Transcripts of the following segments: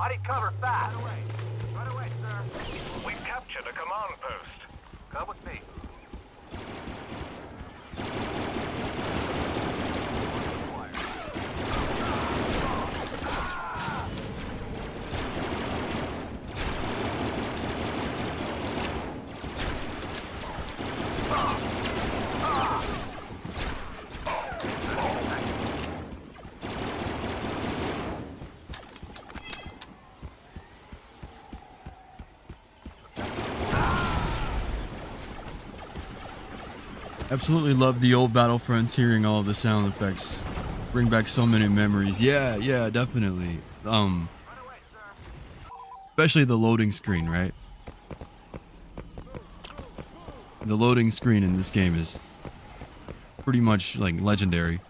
I need cover fast. Right away, sir. We've captured a command post. Come with me. Absolutely love the old Battlefronts, hearing all of the sound effects. Bring back so many memories. Yeah, definitely. Especially the loading screen, right? The loading screen in this game is pretty much like legendary.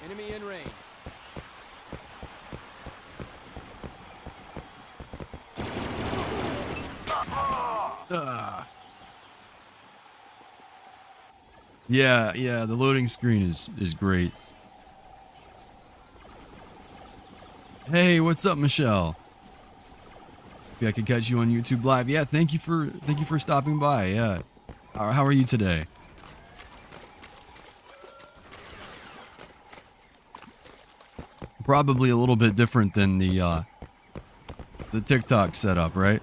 Enemy in range. Yeah, the loading screen is great. Hey, what's up, Michelle? Maybe I could catch you on YouTube Live. Yeah, thank you for stopping by. Yeah. How are you today? Probably a little bit different than the TikTok setup, right?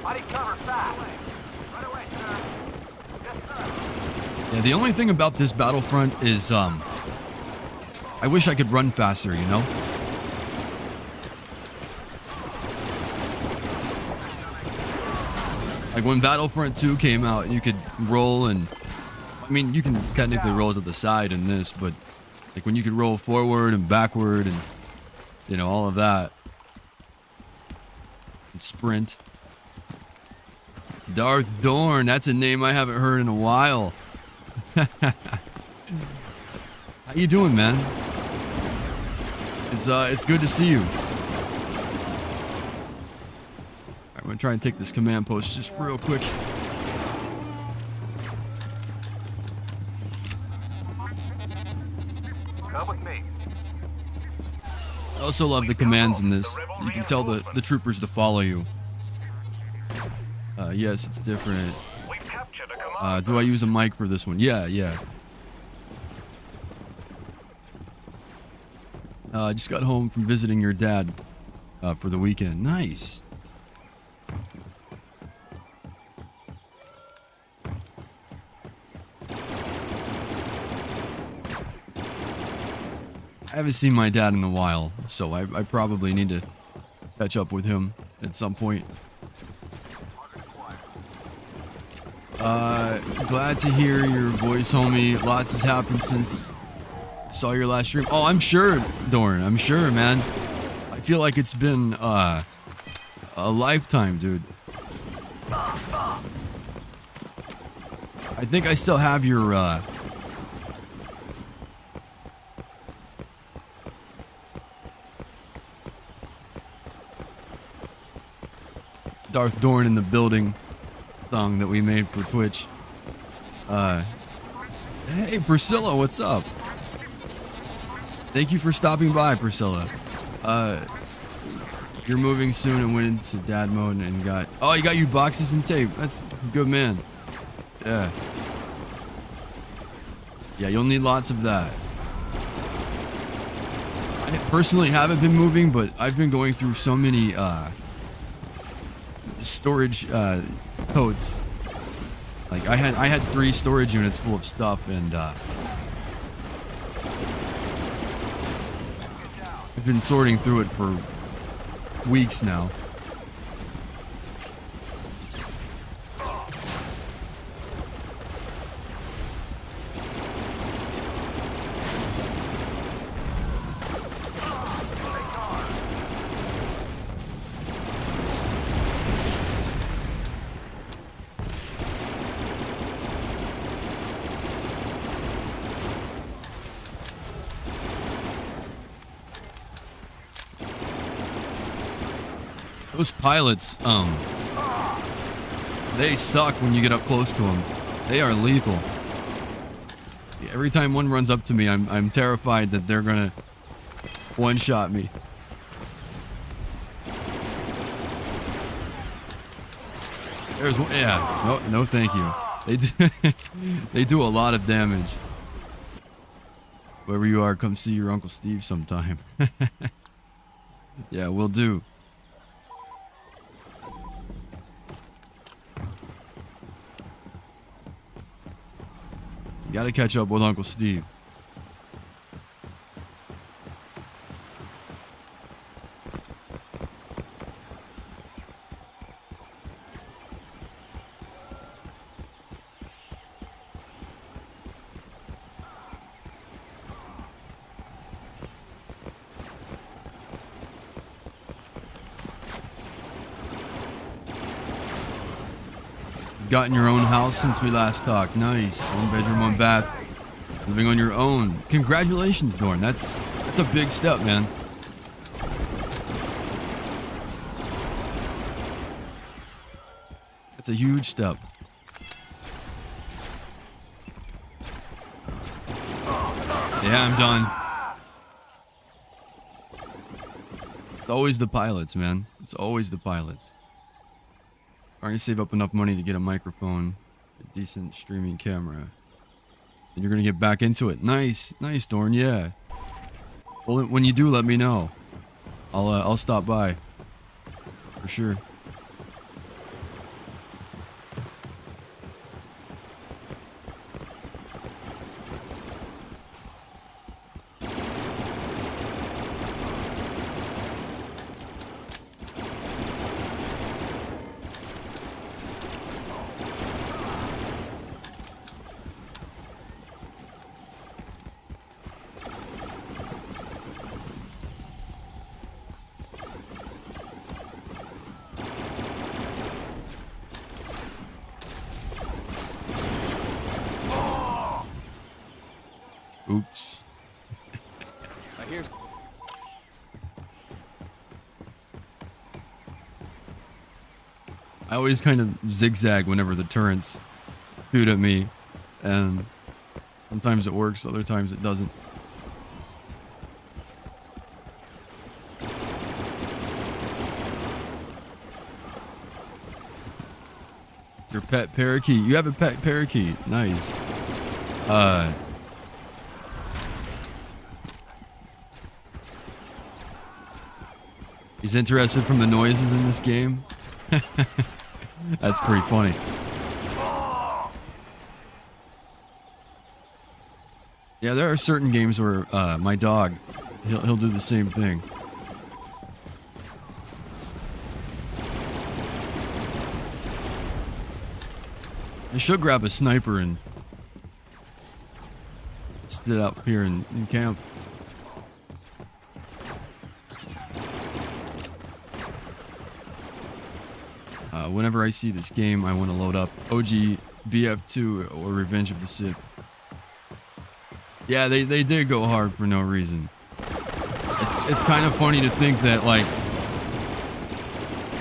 I need cover fast. Right away, sir. Yes, sir. Yeah, the only thing about this Battlefront is I wish I could run faster, you know? Like when Battlefront 2 came out, you could roll and I mean, you can technically roll to the side in this, but like when you could roll forward and backward and you know, all of that. And sprint. Darth Dorn, that's a name I haven't heard in a while. How you doing, man? It's good to see you. I'm gonna try and take this command post just real quick. Come with me. I also love the commands in this. You can tell the troopers to follow you. Yes, it's different. We've captured a command Do I use a mic for this one? Yeah. I just got home from visiting your dad for the weekend. Nice. I haven't seen my dad in a while, so I probably need to catch up with him at some point. Glad to hear your voice, homie. Lots has happened since I saw your last stream. Oh, I'm sure, Dorn. I'm sure, man. I feel like it's been a lifetime, dude. I think I still have your Darth Dorn in the building song that we made for Twitch. Hey Priscilla, what's up? Thank you for stopping by, Priscilla. You're moving soon and went into dad mode and got you got your boxes and tape. That's good, man. Yeah, you'll need lots of that. I personally haven't been moving, but I've been going through so many storage totes. Like I had 3 storage units full of stuff, and I've been sorting through it for weeks now. Those pilots, they suck when you get up close to them. They are lethal. Every time one runs up to me, I'm terrified that they're gonna one-shot me. There's one. Yeah. No, thank you. They do, they do a lot of damage. Wherever you are, come see your Uncle Steve sometime. Yeah, will do. Gotta catch up with Uncle Steve. Gotten your own house since we last talked. Nice. 1 bedroom, 1 bath. Living on your own. Congratulations, Dorn. That's a big step, man. That's a huge step. Yeah, I'm done. It's always the pilots, man. It's always the pilots. Trying to save up enough money to get a microphone, a decent streaming camera. Then you're gonna get back into it. Nice, nice, Dorn. Yeah. Well, when you do, let me know. I'll stop by. For sure. Oops. I always kind of zigzag whenever the turrets shoot at me, and sometimes it works, other times it doesn't. Your pet parakeet. You have a pet parakeet. Nice. He's interested from the noises in this game. That's pretty funny. Yeah, there are certain games where my dog, he'll do the same thing. I should grab a sniper and sit up here in camp. Whenever I see this game, I want to load up OG BF2 or Revenge of the Sith. Yeah, they did go hard for no reason. It's kind of funny to think that, like,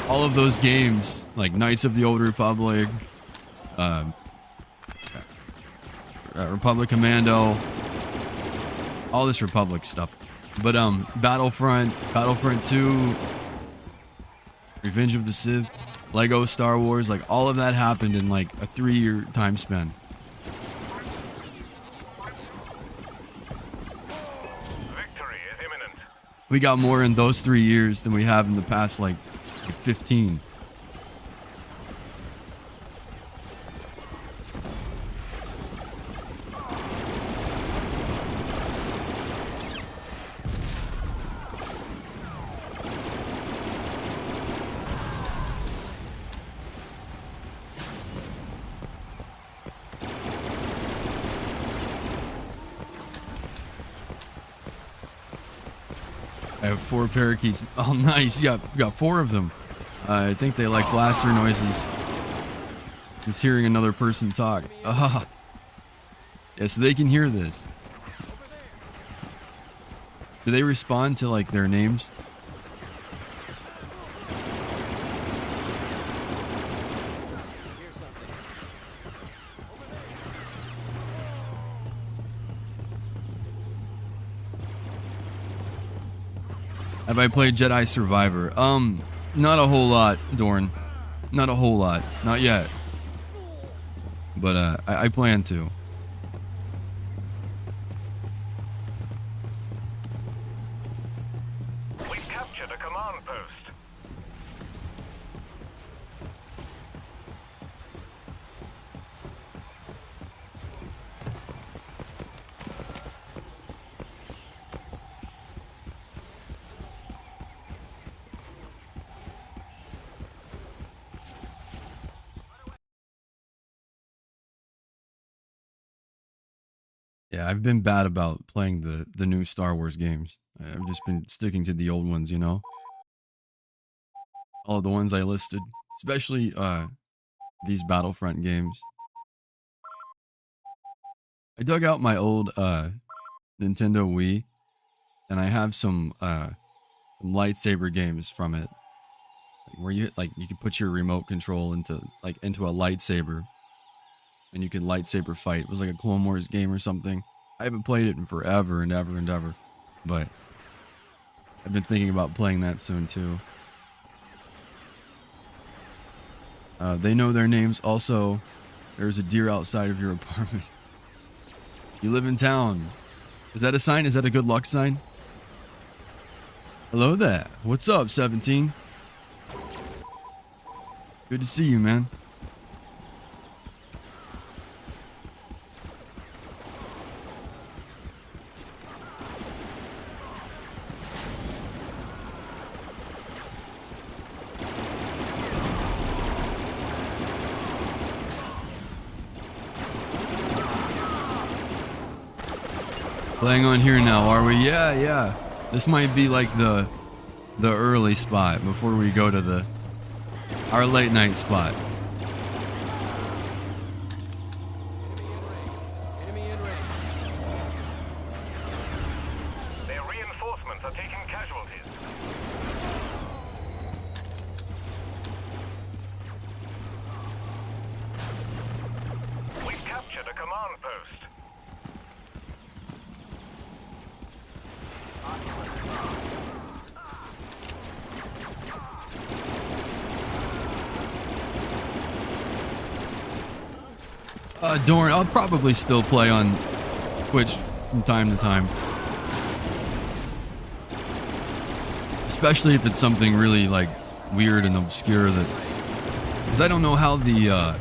all of those games, like Knights of the Old Republic, Republic Commando, all this Republic stuff. But Battlefront 2, Revenge of the Sith, Lego Star Wars, like all of that happened in like a 3-year time span. Victory is imminent. We got more in those 3 years than we have in the past like 15. I have 4 parakeets. Oh, nice. You got 4 of them. I think they like blaster noises. Just hearing another person talk. Ah. Yeah, so they can hear this. Do they respond to like their names? Have I played Jedi Survivor? Not a whole lot, Dorn. Not a whole lot. Not yet. But I plan to. We've captured a command post. Yeah, I've been bad about playing the new Star Wars games. I've just been sticking to the old ones, you know? All the ones I listed, especially these Battlefront games. I dug out my old Nintendo Wii, and I have some lightsaber games from it, where you can put your remote control into a lightsaber, and you can lightsaber fight. It was like a Clone Wars game or something. I haven't played it in forever and ever and ever, but I've been thinking about playing that soon too. They know their names. Also, there's a deer outside of your apartment. You live in town. Is that a sign? Is that a good luck sign? Hello there. What's up, 17? Good to see you, man. Playing on here now, are we? Yeah. This might be like the early spot before we go to our late night spot. Their reinforcements are taking casualties. We've captured a command post. Dorn, I'll probably still play on Twitch from time to time. Especially if it's something really like weird and obscure because I don't know how the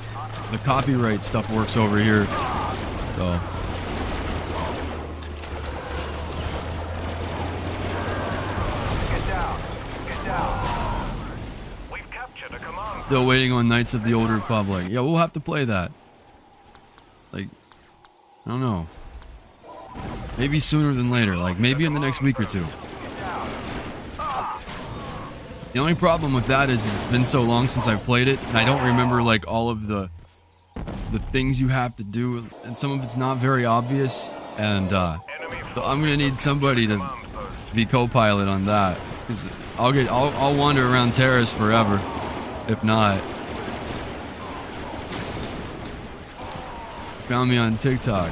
copyright stuff works over here. So Get down. We've captured a command. still waiting on Knights of the Old Republic. Yeah, we'll have to play that. Like, I don't know. Maybe sooner than later. Like, maybe in the next week or two. The only problem with that is it's been so long since I've played it, and I don't remember, like, all of the things you have to do, and some of it's not very obvious, and, so I'm gonna need somebody to be co-pilot on that, because I'll wander around Terrace forever, if not. Found me on TikTok.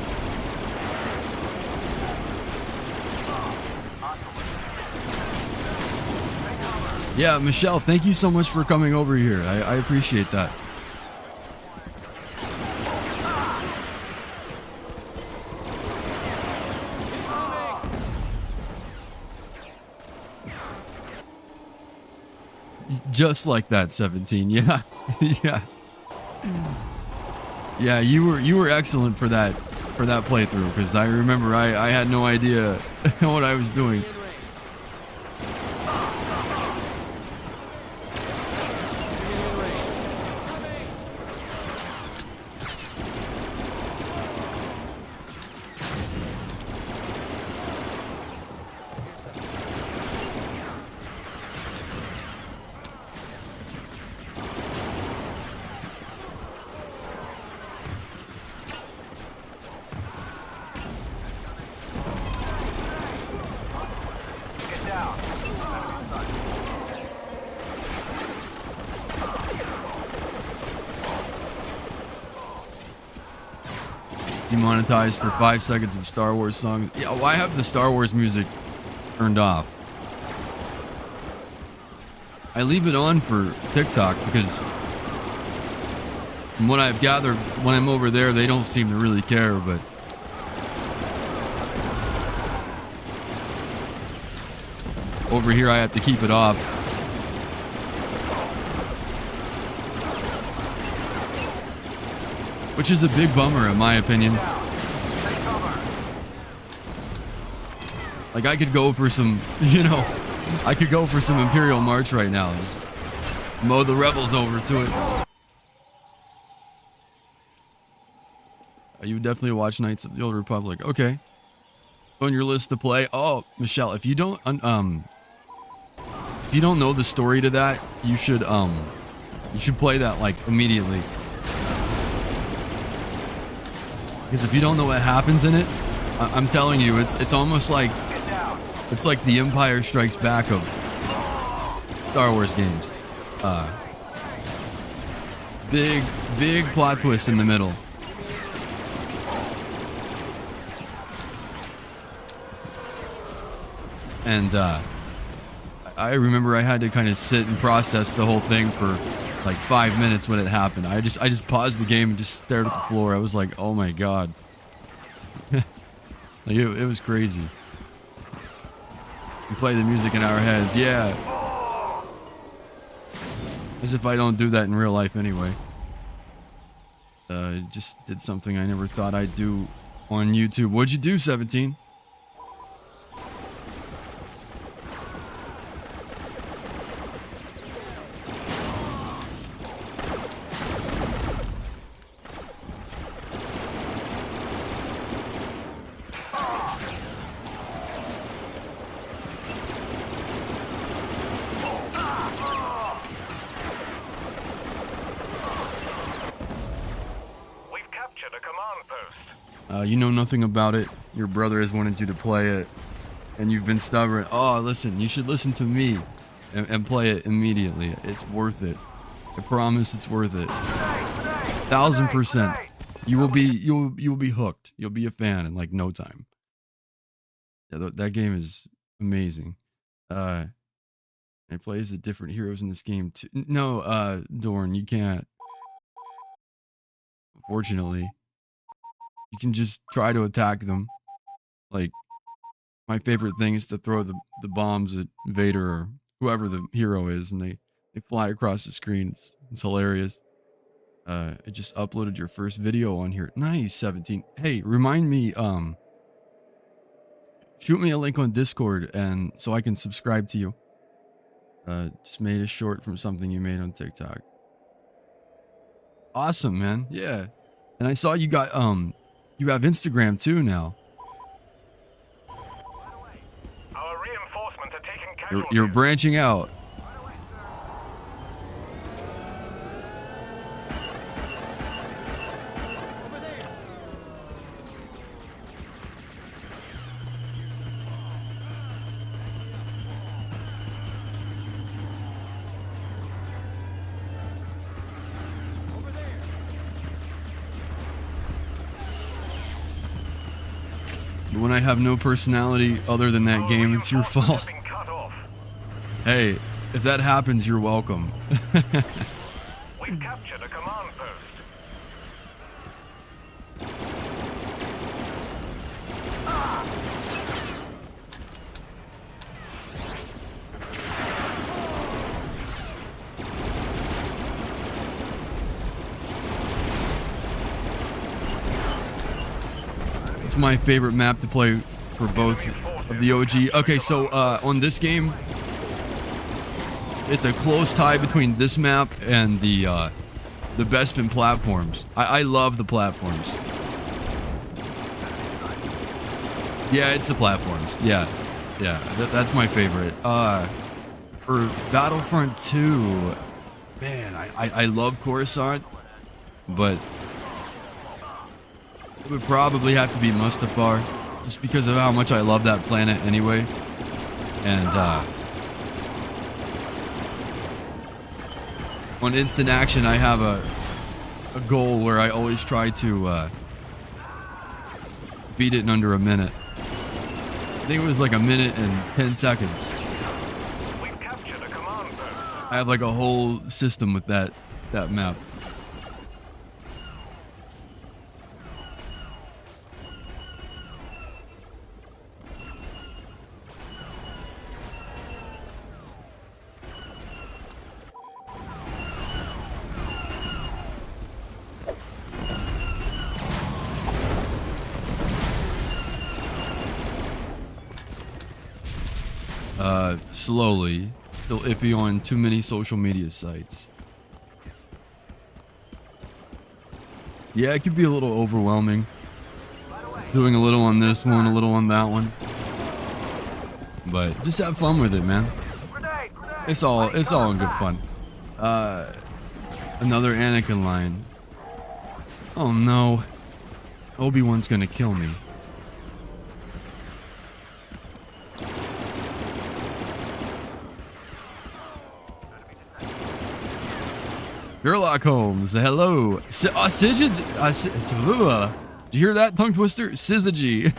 Yeah, Michelle, thank you so much for coming over here. I appreciate that. Just like that, 17. Yeah. Yeah. Yeah, you were excellent for that playthrough, because I remember I had no idea what I was doing. Demonetized for 5 seconds of Star Wars songs. Yeah, well, I have the Star Wars music turned off. I leave it on for TikTok because from what I've gathered, when I'm over there, they don't seem to really care, but over here I have to keep it off. Which is a big bummer in my opinion. Like I could go for some, I could go for some Imperial March right now. Just mow the rebels over to it. You would definitely watch Knights of the Old Republic. Okay. On your list to play. Oh, Michelle, if you don't know the story to that, you should play that like immediately. Because if you don't know what happens in it, I'm telling you, it's almost like it's like the Empire Strikes Back of Star Wars games. Big plot twist in the middle. And I remember I had to kind of sit and process the whole thing for like 5 minutes when it happened. I just paused the game and just stared at the floor. I was like, oh my god. Like it was crazy. We play the music in our heads, yeah. As if I don't do that in real life anyway. Just did something I never thought I'd do on YouTube. What'd you do, 17? You know nothing about it. Your brother has wanted you to play it, and you've been stubborn. Oh, listen, you should listen to me and play it immediately. It's worth it. I promise it's worth it. 1000%. You will be hooked. You'll be a fan in like no time. Yeah, that game is amazing. It plays the different heroes in this game too. No, Dorn, you can't. Unfortunately. You can just try to attack them. Like, my favorite thing is to throw the bombs at Vader or whoever the hero is, and they fly across the screen. It's hilarious. I just uploaded your first video on here. Nice, 17. Hey, remind me, shoot me a link on Discord and so I can subscribe to you. Just made a short from something you made on TikTok. Awesome, man. Yeah. And I saw you got, you have Instagram too now. Our reinforcements are taking casualties. You're branching out. When I have no personality other than that game, it's your fault. Hey, if that happens, you're welcome. We've captured a command post. It's my favorite map to play for both of the OG. Okay, so on this game, it's a close tie between this map and the Bespin platforms. I love the platforms. Yeah, it's the platforms. Yeah, that's my favorite. For Battlefront 2, man, I love Coruscant, but it would probably have to be Mustafar, just because of how much I love that planet anyway. And on instant action, I have a goal where I always try to beat it in under a minute. I think it was like a minute and 10 seconds. We've captured a command post. I have like a whole system with that map. Slowly. Still iffy on too many social media sites. Yeah, it could be a little overwhelming. Doing a little on this one, a little on that one. But just have fun with it, man. It's all in good fun. Another Anakin line. Oh no. Obi-Wan's gonna kill me. Sherlock Holmes, hello. Did you hear that, tongue twister? Syzygy.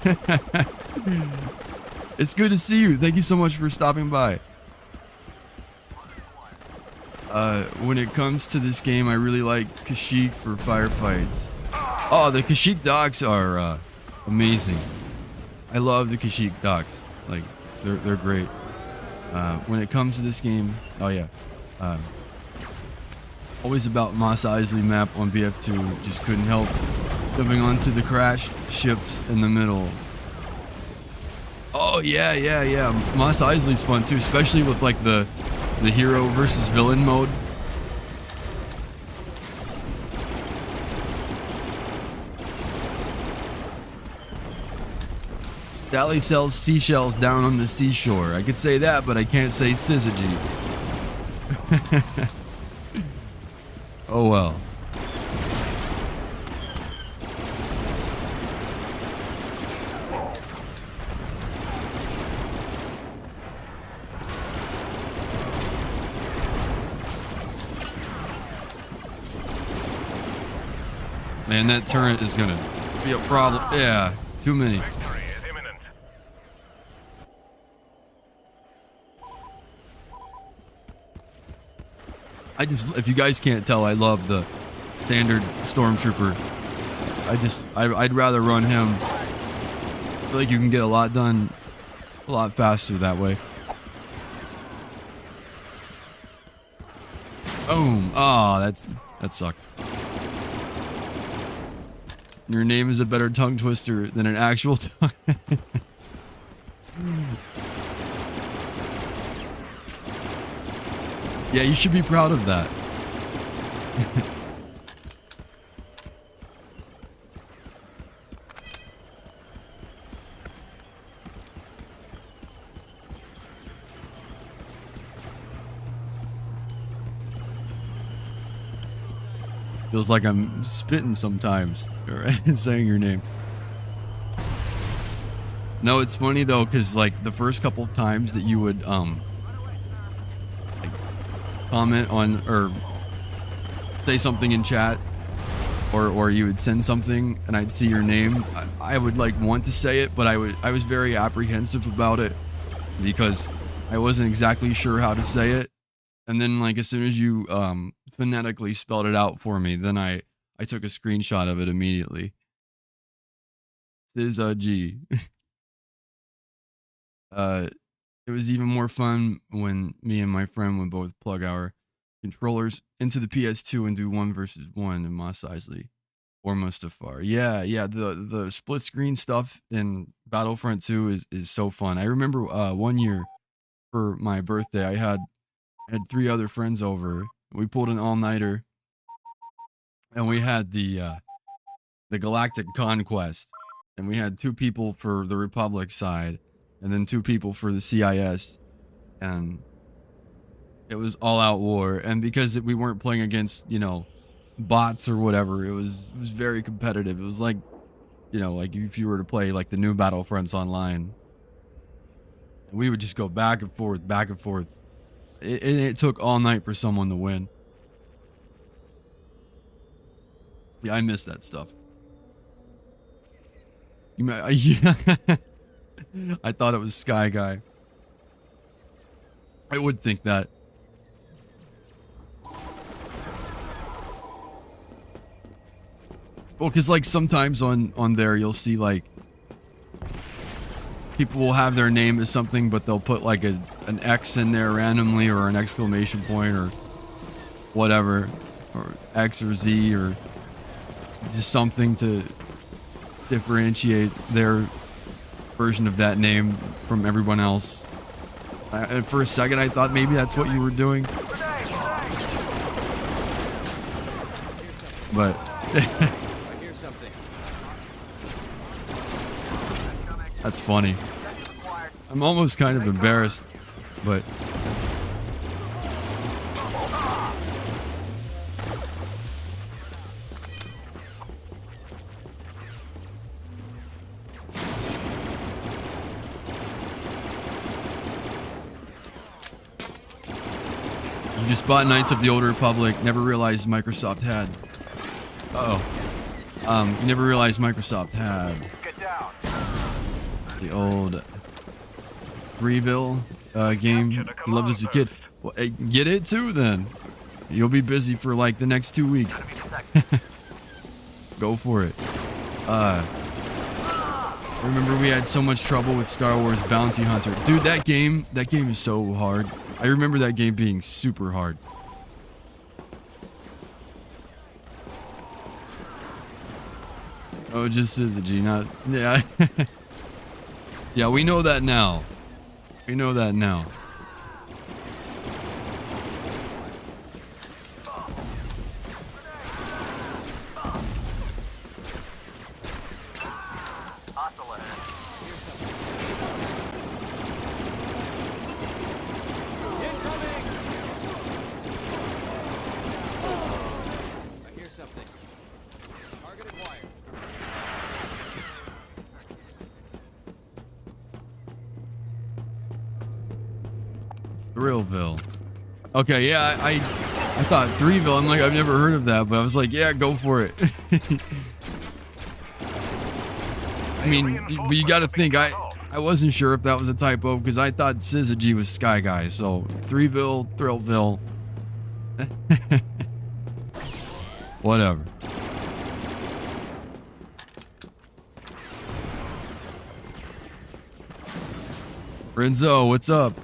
It's good to see you. Thank you so much for stopping by. When it comes to this game, I really like Kashyyyk for firefights. Oh, the Kashyyyk docks are amazing. I love the Kashyyyk docks. Like, they're great. When it comes to this game, oh yeah. Always about Mos Eisley map on BF2. Just couldn't help jumping onto the crash ships in the middle. Oh yeah. Mos Eisley's fun too, especially with like the hero versus villain mode. Sally sells seashells down on the seashore. I could say that, but I can't say syzygy. Oh well. Man, that turret is gonna be a problem. Yeah, too many. Victory is imminent. If you guys can't tell, I love the standard stormtrooper. I'd rather run him. I feel like you can get a lot done a lot faster that way. Boom. Oh, that sucked. Your name is a better tongue twister than an actual tongue. Yeah, you should be proud of that. Feels like I'm spitting sometimes, right? Saying your name. No, it's funny though, because like the first couple of times that you would like comment on or say something in chat, or you would send something and I'd see your name, I would like want to say it, but I was very apprehensive about it because I wasn't exactly sure how to say it. And then like as soon as you phonetically spelled it out for me, then I took a screenshot of it immediately. Syzygy. It was even more fun when me and my friend would both plug our controllers into the PS2 and do 1 versus 1 in Mos Eisley or Mustafar. Yeah, the split screen stuff in Battlefront 2 is so fun. I remember one year for my birthday, I had 3 other friends over. We pulled an all-nighter, and we had the Galactic Conquest, and we had 2 people for the Republic side, and then 2 people for the CIS, and it was all-out war. And because we weren't playing against, bots or whatever, it was very competitive. It was like, like if you were to play like the new Battlefronts online, we would just go back and forth, back and forth. It took all night for someone to win. Yeah, I miss that stuff. I thought it was Sky Guy. I would think that. Well, because like sometimes on there you'll see like people will have their name as something, but they'll put like an X in there randomly, or an exclamation point, or whatever, or X or Z, or just something to differentiate their version of that name from everyone else. And for a second I thought maybe that's what you were doing, but that's funny. I'm almost kind of embarrassed, but you just bought Knights of the Old Republic. Never realized Microsoft had. You never realized Microsoft had the old Threeville game you loved as a kid. Well, hey, get it too then. You'll be busy for like the next 2 weeks. Go for it. I remember we had so much trouble with Star Wars Bounty Hunter. Dude, that game is so hard. I remember that game being super hard. Oh, it just is a G, not... Yeah. Yeah, we know that now. We know that now. Thrillville. Okay, yeah, I thought Threeville. I'm like, I've never heard of that, but I was like, yeah, go for it. I mean, but you got to think, I wasn't sure if that was a typo because I thought Syzygy was Sky Guy, so Threville, Thrillville. Whatever. Renzo, what's up?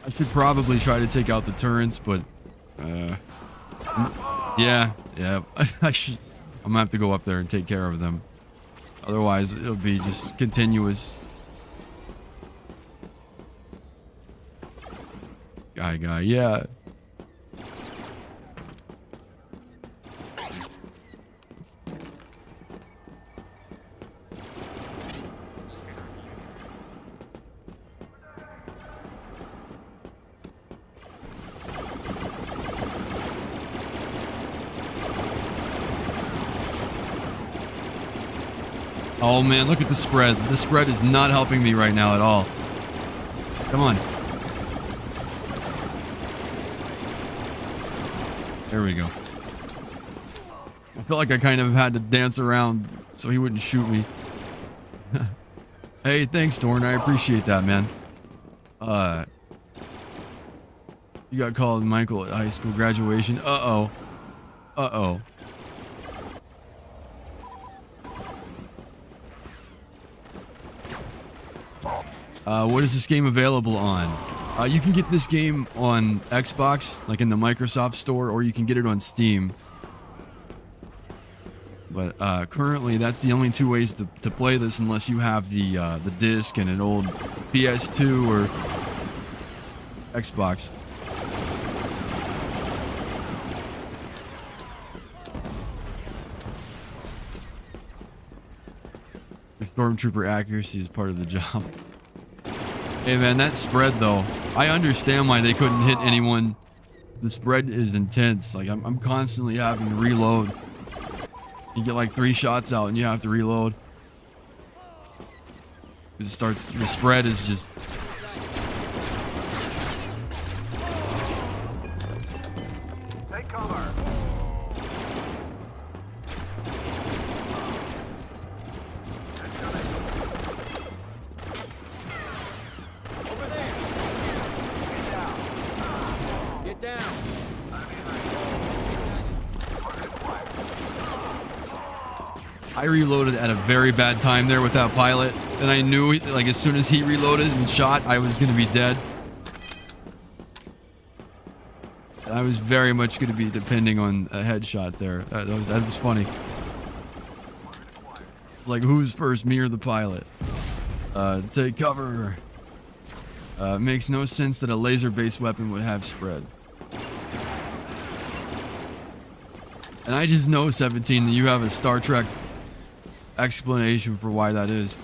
I should probably try to take out the turrets, but yeah, I should. I'm gonna have to go up there and take care of them. Otherwise, it'll be just continuous. Guy, yeah. Oh man, look at the spread. The spread is not helping me right now at all. Come on. There we go. I felt like I kind of had to dance around so he wouldn't shoot me. Hey, thanks, Dorn. I appreciate that, man. You got called Michael at high school graduation. Uh-oh. Uh-oh. What is this game available on? You can get this game on Xbox, like in the Microsoft Store, or you can get it on Steam. But currently, that's the only two ways to play this, unless you have the disc and an old PS2 or Xbox. Your Stormtrooper accuracy is part of the job. Hey man, that spread though, I understand why they couldn't hit anyone. The spread is intense. Like I'm constantly having to reload. You get like 3 shots out and you have to reload. It starts, the spread is just... Take cover. down. I reloaded at a very bad time there with that pilot, and I knew, like, as soon as he reloaded and shot, I was going to be dead. And I was very much going to be depending on a headshot there. That was funny. Like, who's first, me or the pilot? Take cover. Makes no sense that a laser-based weapon would have spread. And I just know, 17, that you have a Star Trek explanation for why that is.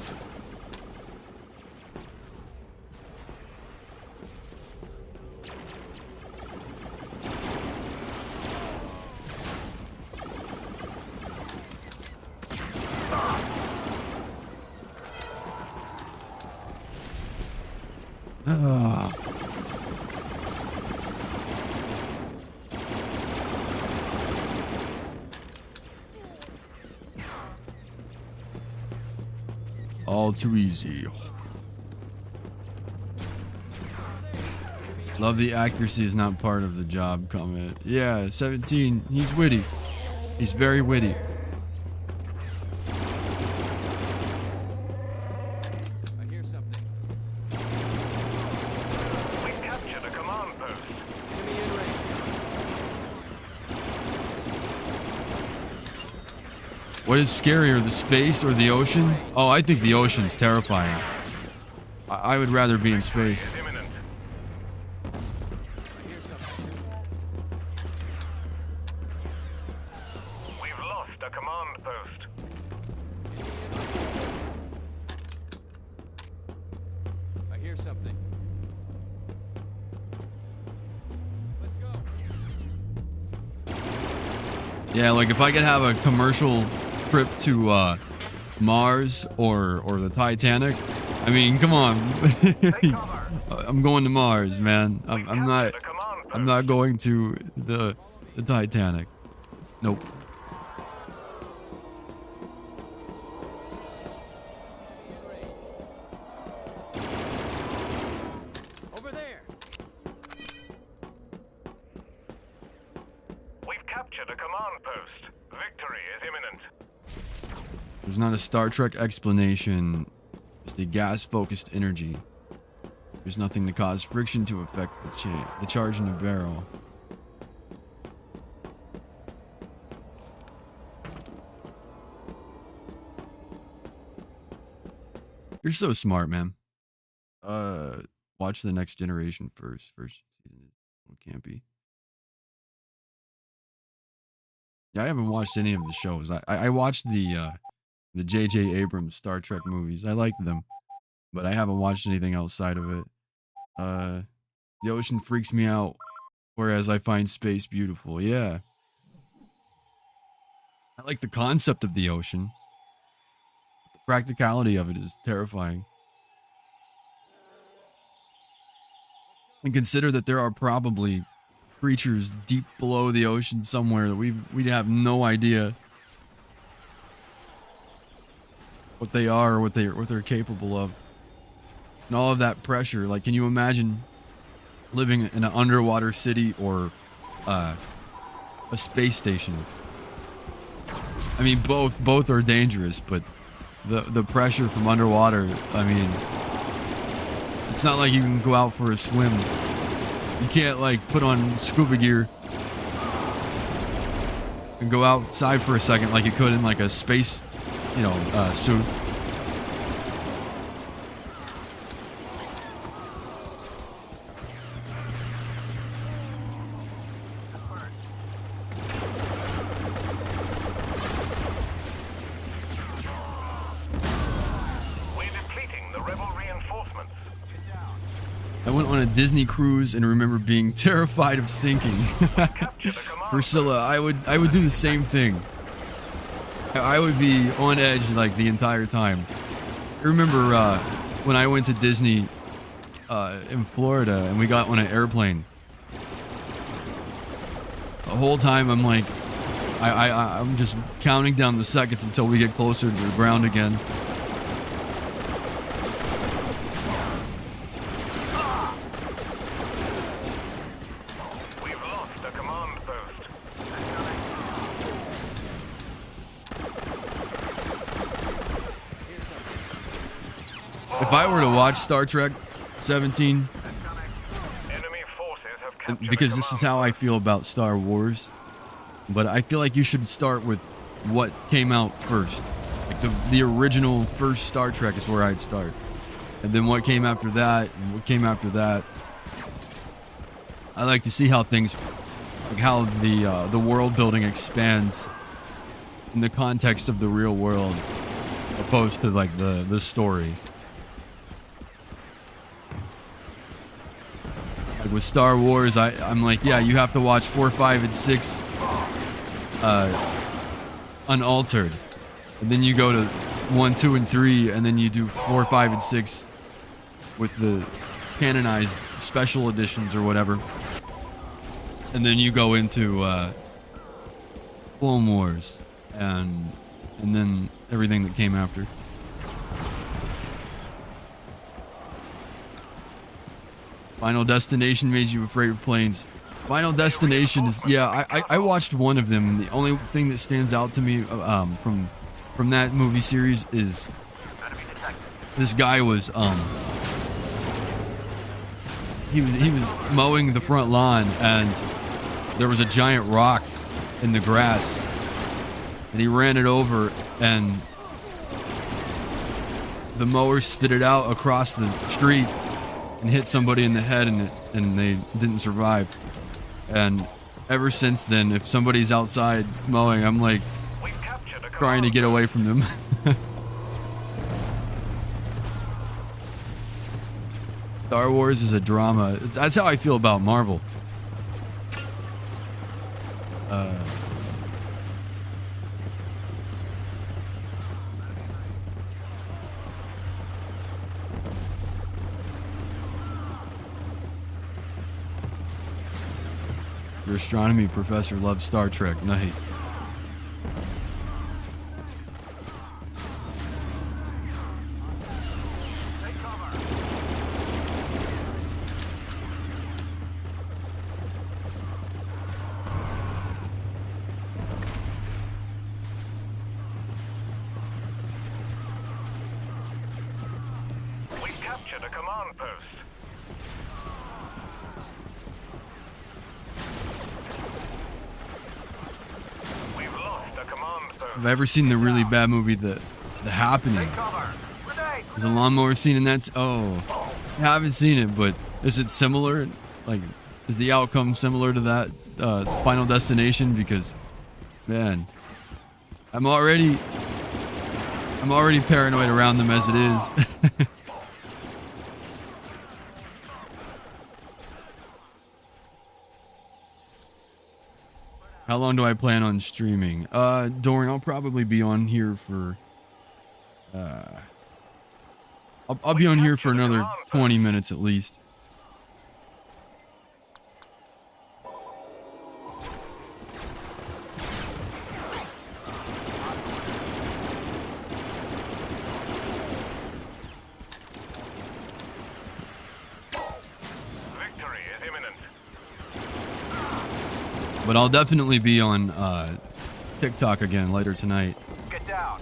All too easy. Love the accuracy is not part of the job comment. Yeah, 17. He's witty. He's very witty. I hear something. We captured a command post. Enemy in range. What is scarier, the space or the ocean? Oh, I think the ocean's terrifying. I would rather be in space. Is imminent. I hear something. We've lost a command post. I hear something. Let's go. Yeah, like if I could have a commercial trip to Mars or the Titanic, I mean, come on. I'm going to Mars, man. I'm not going to the Titanic. Nope. Over there. We've captured a command post. Victory is imminent. There's not a Star Trek explanation. It's the gas-focused energy. There's nothing to cause friction to affect the charge in the barrel. You're so smart, man. Watch The Next Generation first. First season can't be. Yeah, I haven't watched any of the shows. I watched the J.J. Abrams Star Trek movies. I liked them, but I haven't watched anything outside of it. The ocean freaks me out, whereas I find space beautiful. Yeah. I like the concept of the ocean. The practicality of it is terrifying. And consider that there are probably creatures deep below the ocean somewhere that we have no idea what they are or what they're capable of. And all of that pressure, like, can you imagine living in an underwater city or a space station? I mean, both are dangerous, but the pressure from underwater, I mean, it's not like you can go out for a swim. You can't, like, put on scuba gear and go outside for a second like you could in, like, a space, suit. We're depleting the rebel reinforcements. I went on a Disney cruise and remember being terrified of sinking. Priscilla, I would do the same thing. I would be on edge like the entire time. I remember when I went to Disney in Florida and we got on an airplane. The whole time I'm like, I'm just counting down the seconds until we get closer to the ground again. We've if I were to watch Star Trek 17, Enemy forces have captured because a this is command how I feel about Star Wars, but I feel like you should start with what came out first. Like the original first Star Trek is where I'd start. And then what came after that, and what came after that. I like to see how things, like how the world building expands in the context of the real world, opposed to like the story. Like with Star Wars, I'm like, yeah, you have to watch 4, 5, and 6 unaltered, and then you go to 1, 2, and 3, and then you do 4, 5, and 6 with the canonized special editions or whatever, and then you go into Clone Wars and then everything that came after. Final Destination made you afraid of planes. Final Destination is, yeah, I watched one of them, and the only thing that stands out to me from that movie series is this guy was he was mowing the front lawn, and there was a giant rock in the grass, and he ran it over, and the mower spit it out across the street and hit somebody in the head, and they didn't survive. And ever since then, if somebody's outside mowing, I'm like trying to get away from them. Star Wars is a drama. That's how I feel about Marvel. Your astronomy professor loves Star Trek. Nice. We've captured a command post. We've lost a command post. Have I ever seen the really bad movie, The Happening? There's a lawnmower scene in that. Oh, I haven't seen it, but is it similar? Like, is the outcome similar to that Final Destination? Because, man, I'm already paranoid around them as it is. How long do I plan on streaming? Doran, I'll probably be on here for I'll be on here for another 20 minutes at least. Victory is imminent. But I'll definitely be on TikTok again later tonight. Get down.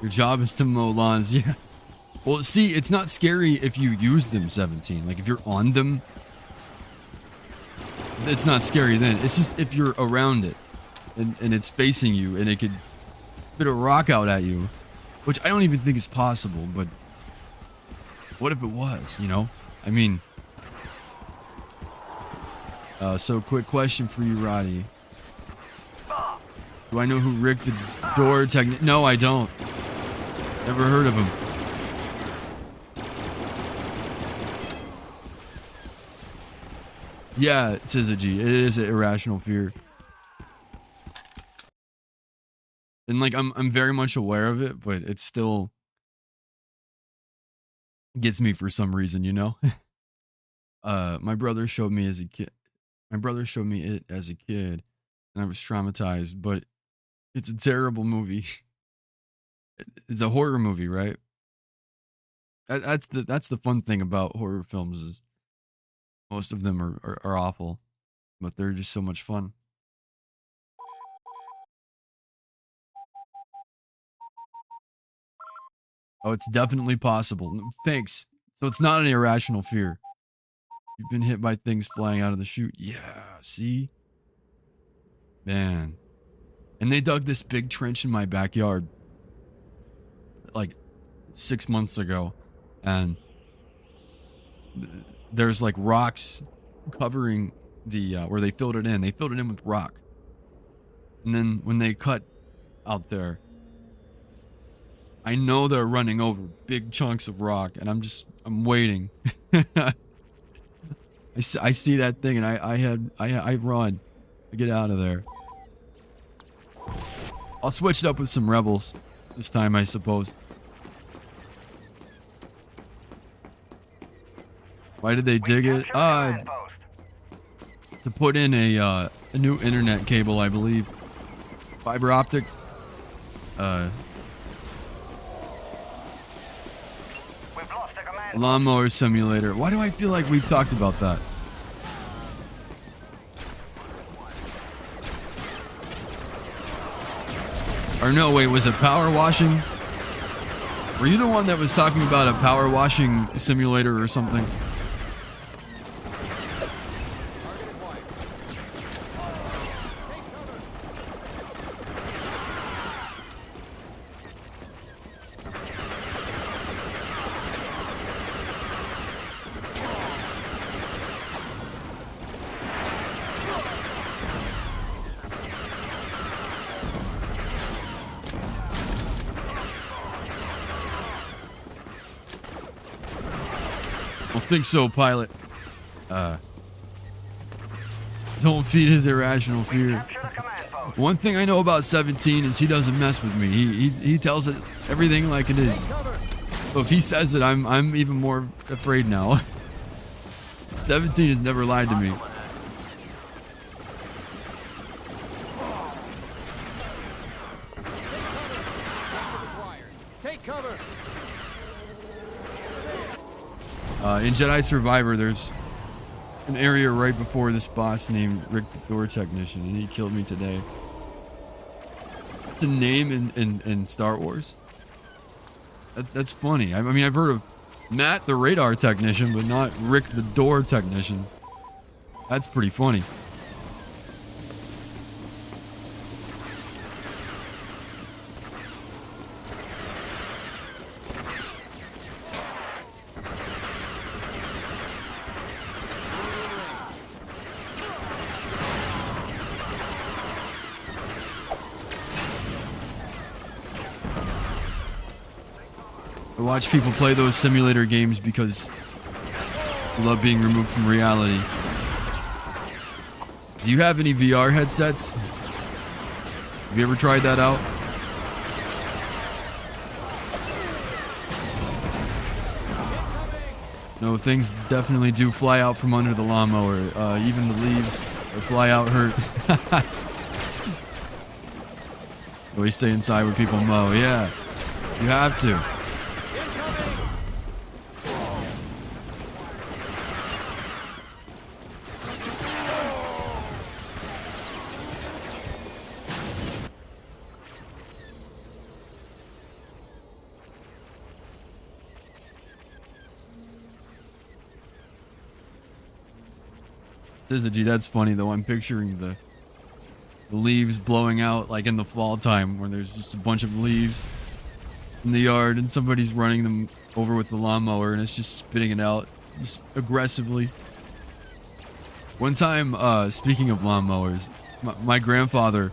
Your job is to mow lawns. Yeah. Well, see, it's not scary if you use them, 17. Like, if you're on them, it's not scary then. It's just if you're around it and it's facing you and it could spit a rock out at you, which I don't even think is possible, but what if it was, you know? I mean, so quick question for you, Roddy. Do I know who Rick the Door Technician? No, I don't. Never heard of him. Yeah, says a G. It is an irrational fear. And like I'm very much aware of it, but it still gets me for some reason, you know? My brother showed me as a kid. My brother showed me it as a kid, and I was traumatized, but it's a terrible movie. It's a horror movie, right? That's the fun thing about horror films is Most of them are awful, but they're just so much fun. Oh, it's definitely possible. Thanks. So it's not an irrational fear. You've been hit by things flying out of the chute. Yeah, see? Man. And they dug this big trench in my backyard like 6 months ago. And there's like rocks covering the where they filled it in. They filled it in with rock. And then when they cut out there, I know they're running over big chunks of rock, and I'm waiting. I see that thing, and I run. I get out of there. I'll switch it up with some rebels this time, I suppose. Why did they dig it? To put in a new internet cable, I believe. Fiber optic. Lawnmower simulator. Why do I feel like we've talked about that? Or no, wait, was it power washing? Were you the one that was talking about a power washing simulator or something? Think so, pilot. Don't feed his irrational fear. One thing I know about 17 is he doesn't mess with me. He tells it everything like it is. So if he says it, I'm even more afraid now. 17 has never lied to me. Take cover. In Jedi Survivor, there's an area right before this boss named Rick the Door Technician, and he killed me today. That's a name in Star Wars. That's funny. I mean, I've heard of Matt the Radar Technician, but not Rick the Door Technician. That's pretty funny. I watch people play those simulator games because I love being removed from reality. Do you have any VR headsets? Have you ever tried that out? No, things definitely do fly out from under the lawnmower. Even the leaves that fly out hurt. Always stay inside where people mow. Yeah, you have to. Gee, that's funny though. I'm picturing the leaves blowing out like in the fall time when there's just a bunch of leaves in the yard and somebody's running them over with the lawnmower and it's just spitting it out just aggressively. One time, speaking of lawnmowers, my grandfather,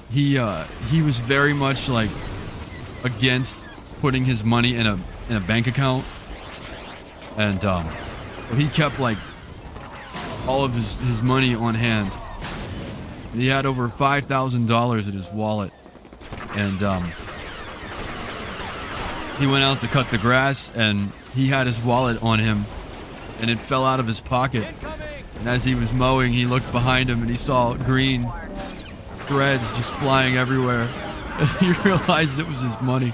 he was very much like against putting his money in a bank account, and so he kept like all of his money on hand. And he had over $5,000 in his wallet, and he went out to cut the grass, and he had his wallet on him, and it fell out of his pocket. And as he was mowing, he looked behind him, and he saw green threads just flying everywhere. And he realized it was his money.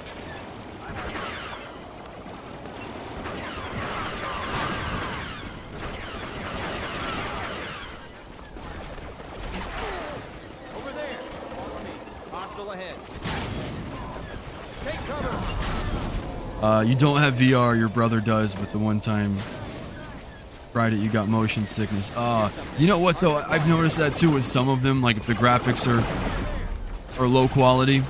Hostile ahead. Take cover. You don't have VR, your brother does, but the one time tried it, you got motion sickness. You know what though? I've noticed that too with some of them, like if the graphics are low quality.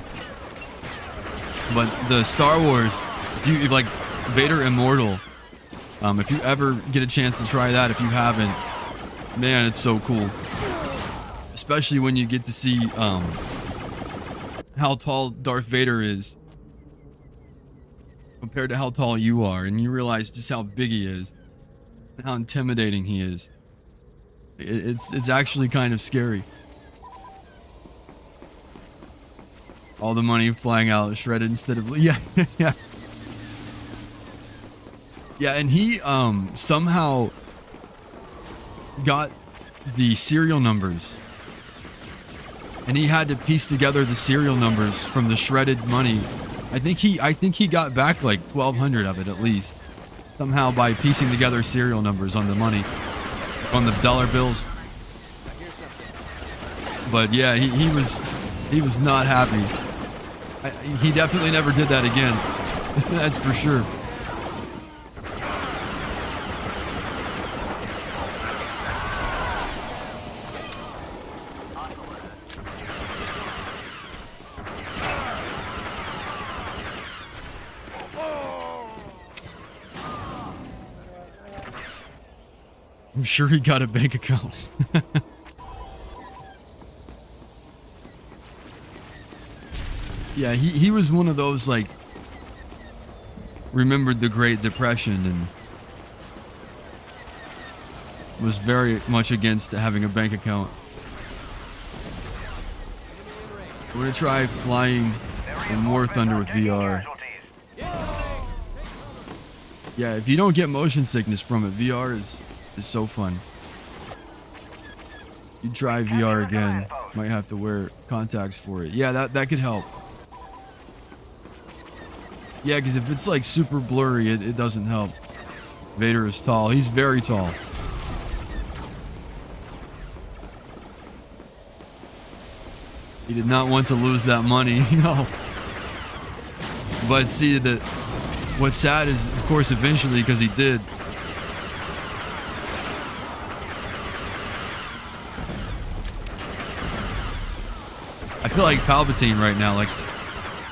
But the Star Wars, if you like Vader Immortal, if you ever get a chance to try that, if you haven't, man, it's so cool. Especially when you get to see how tall Darth Vader is compared to how tall you are, and you realize just how big he is and how intimidating he is. It's actually kind of scary. All the money flying out shredded instead of yeah. Yeah, and he somehow got the serial numbers, and he had to piece together the serial numbers from the shredded money. I think he got back like 1,200 of it at least, somehow, by piecing together serial numbers on the money, on the dollar bills. But yeah, he was not happy. He definitely never did that again. That's for sure. I'm sure he got a bank account. Yeah, he was one of those, like, remembered the Great Depression and was very much against having a bank account. I'm gonna try flying in War Thunder with VR. Yeah, if you don't get motion sickness from it, VR is so fun. You try VR again, might have to wear contacts for it. Yeah, that could help. Yeah, because if it's like super blurry, it doesn't help. Vader is tall. He's very tall. He did not want to lose that money, you know. But see, what's sad is, of course, eventually, because he did. I feel like Palpatine right now, like,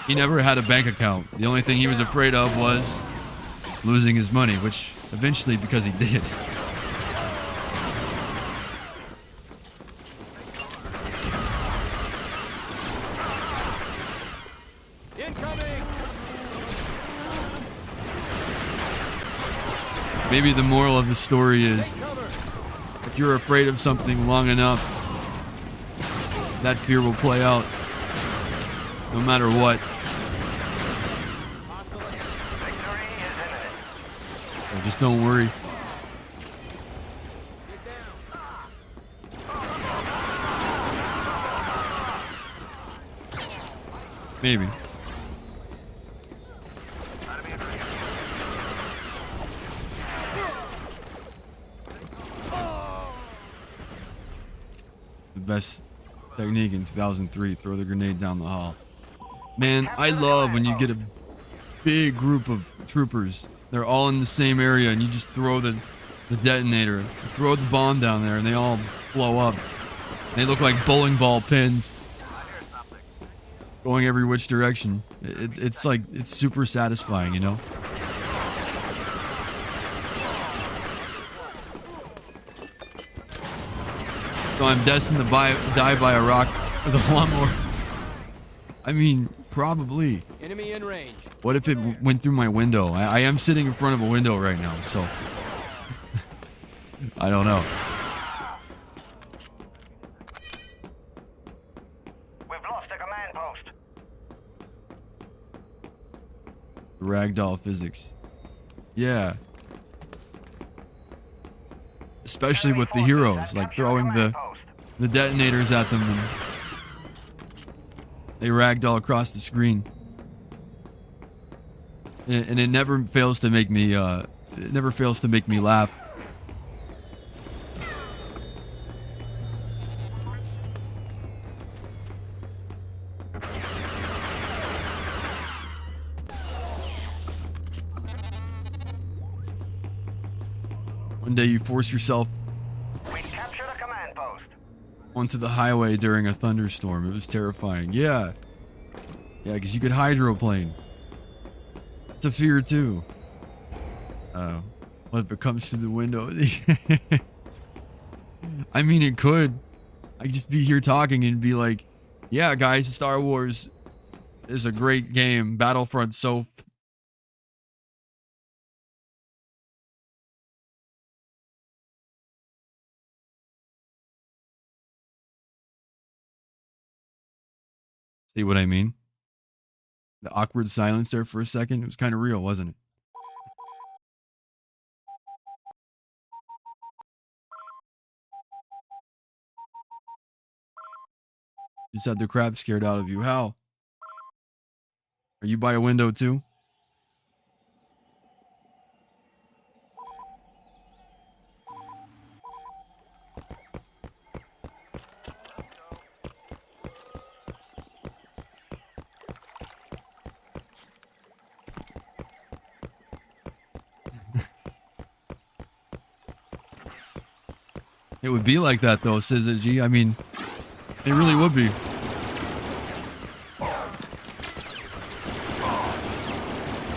he never had a bank account. The only thing he was afraid of was losing his money, which eventually, because he did. Incoming. Maybe the moral of the story is, if you're afraid of something long enough, that fear will play out no matter what. So just don't worry. Maybe. The best technique in 2003, throw the grenade down the hall. Man, I love when you get a big group of troopers. They're all in the same area, and you just throw the detonator, throw the bomb down there, and they all blow up. They look like bowling ball pins going every which direction. It's like, it's super satisfying, you know? So I'm destined to die by a rock with a lawnmower. I mean, probably. Enemy in range. What if it went through my window? I am sitting in front of a window right now, so I don't know. We've lost a command post. Ragdoll physics. Yeah. Especially with the heroes, like throwing the detonators at them and they ragdoll across the screen. And it never fails to make me laugh. One day you force yourself We captured a command post. onto the highway during a thunderstorm. It was terrifying. Yeah. Yeah, because you could hydroplane. That's a fear too. What if it comes through the window? I mean, it could. I'd just be here talking and be like, yeah, guys, Star Wars is a great game. Battlefront so... See what I mean? The awkward silence there for a second. It was kind of real, wasn't it? Just had the crap scared out of you. How? Are you by a window too? It would be like that though, says G. I mean, it really would be.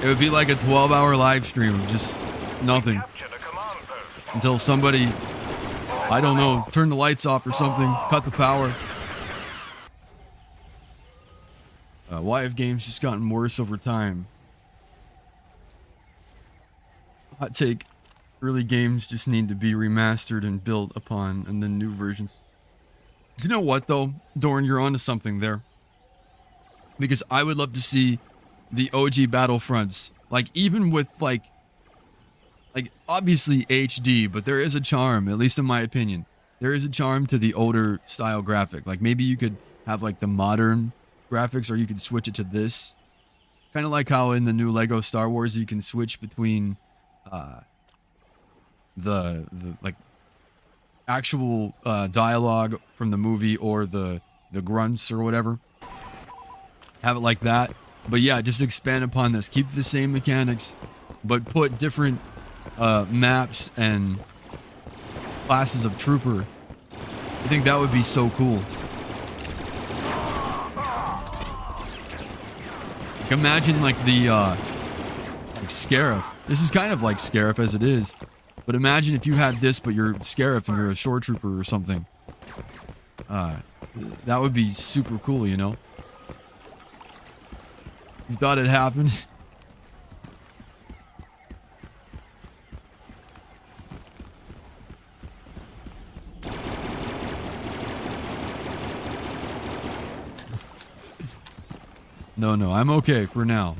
It would be like a 12-hour live stream of just nothing. Captured a command post. Until somebody, I don't know, turn the lights off or something, cut the power. Why have games just gotten worse over time? Hot take. Early games just need to be remastered and built upon, and then new versions. You know what, though? Dorn, you're onto something there. Because I would love to see the OG Battlefronts. Like, even with, like obviously HD, but there is a charm, at least in my opinion. There is a charm to the older style graphic. Like, maybe you could have, like, the modern graphics, or you could switch it to this. Kind of like how in the new Lego Star Wars, you can switch between, the like actual dialogue from the movie or the grunts or whatever. Have it like that. But yeah, just expand upon this. Keep the same mechanics, but put different maps and classes of trooper. I think that would be so cool. Like, imagine like the like Scarif. This is kind of like Scarif as it is. But imagine if you had this, but you're Scarif and you're a shore trooper or something. That would be super cool, you know? You thought it happened? No, I'm okay for now.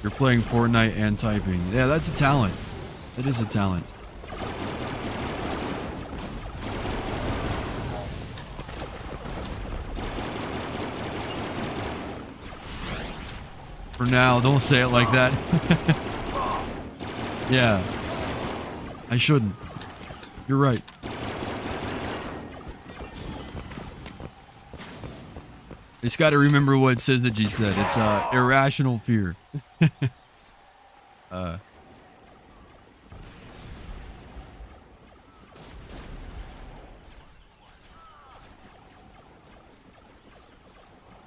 You're playing Fortnite and typing. Yeah, that's a talent. It is a talent. For now, don't say it like that. Yeah. I shouldn't. You're right. Just got to remember what Syzygy said. It's irrational fear. I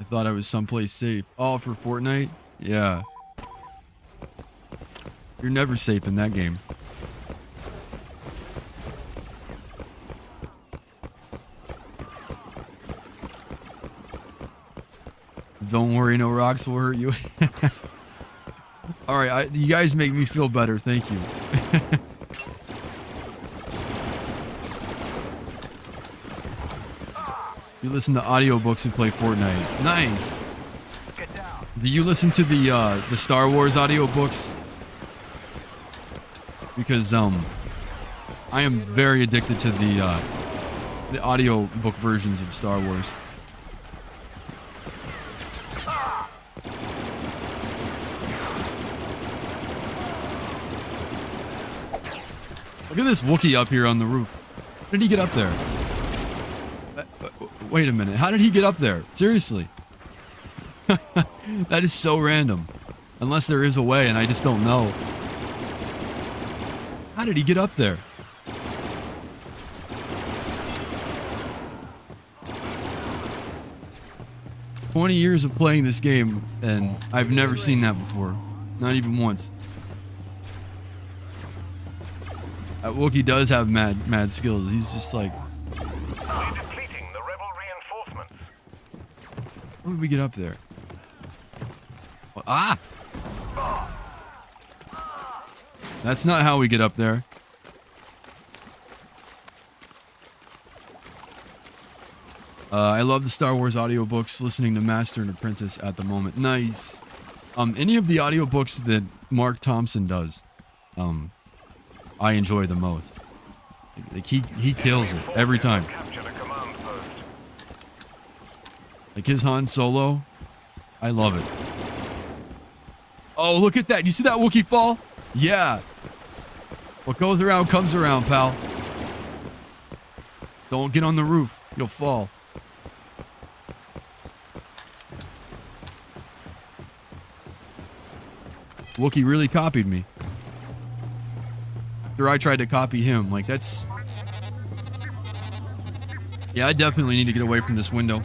thought I was someplace safe. Oh, for Fortnite? Yeah. You're never safe in that game. Don't worry, no rocks will hurt you. Alright, you guys make me feel better. Thank you. You listen to audiobooks and play Fortnite. Nice. Do you listen to the Star Wars audiobooks? Because I am very addicted to the audiobook versions of Star Wars. Look at this Wookiee up here on the roof. How did he get up there? Wait a minute. How did he get up there? Seriously. That is so random. Unless there is a way and I just don't know. How did he get up there? "20 years of playing this game and I've never seen that before. Not even once." That Wookiee does have mad skills. He's just like... We're depleting the rebel reinforcements. How did we get up there? Ah! That's not how we get up there. I love the Star Wars audiobooks, listening to Master and Apprentice at the moment. Nice. Any of the audiobooks that Mark Thompson does, I enjoy the most. Like he kills it every time. Captured a command post. Like his Han Solo, I love it. Oh, look at that. You see that Wookiee fall? Yeah. What goes around comes around, pal. Don't get on the roof. You'll fall. Wookiee really copied me. After I tried to copy him. Like, that's... Yeah, I definitely need to get away from this window.